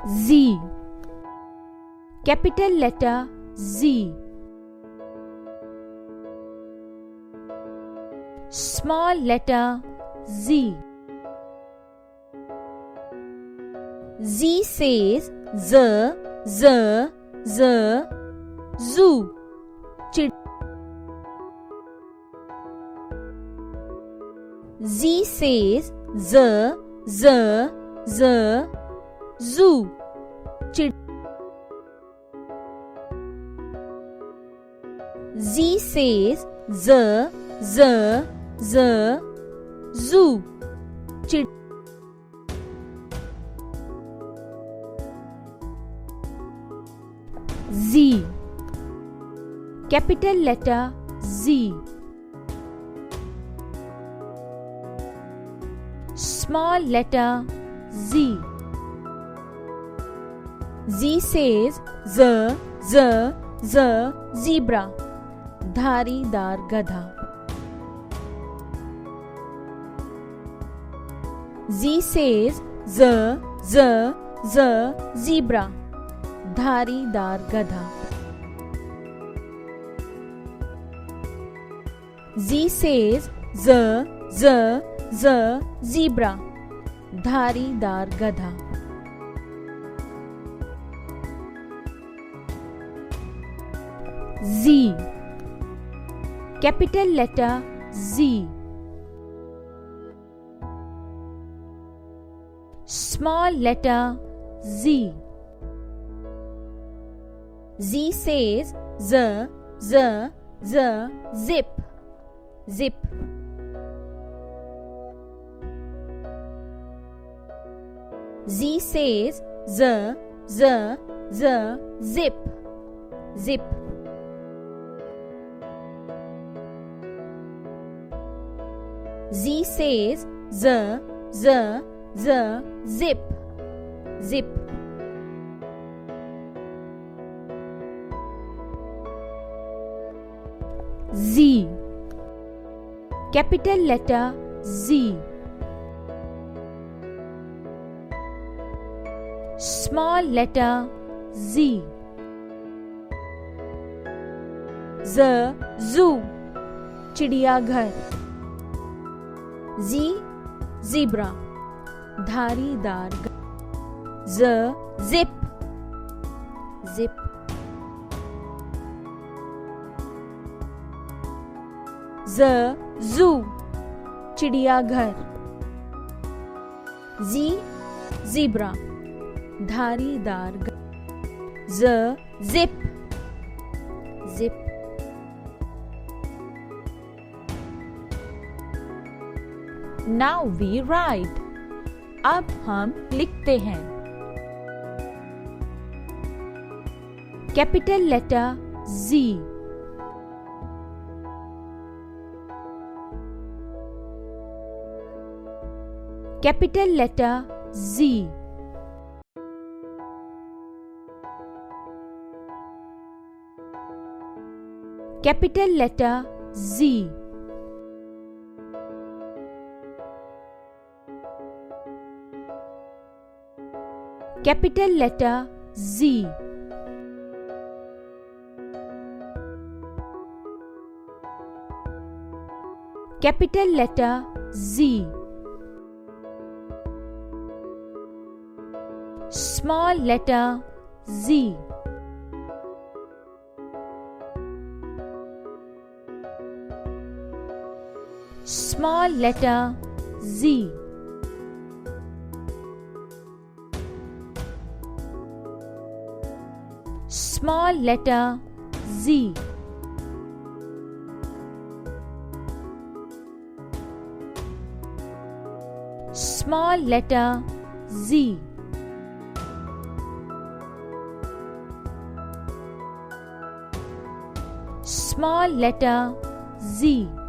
Z. Capital letter Z. Small letter Z. Z says Z, Z, Z, zoo. Z says Z, Z, Z, zoo. Z says Z, Z, Z, zoo. Z. Capital letter Z. Small letter Z. Z says Z, Z, Z, zebra. धारीदार गधा. Z says Z, Z, Z, zebra. धारीदार गधा. Z says Z, Z, Z, zebra. धारीदार गधा. Z. Capital letter Z. Small letter Z. Z says Z, Z, Z, zip. Zip. Z says Z, Z, Z, zip. Zip. Z says Z, Z, Z, zip. Zip. Z. Capital letter Z. Small letter Z. Z, zoo. चिड़ियाघर. Z, zebra. धारीदार. Z, zip. Zip. Z, zoo. चिड़ियाघर. Z, zebra. धारीदार. Z, zip. Zip. Now we write. अब हम लिखते हैं. Capital letter Z. Capital letter Z. Capital letter Z. Capital letter Z. Capital letter Z. Small letter Z. Small letter Z. Small letter Z. Small letter Z. Small letter Z.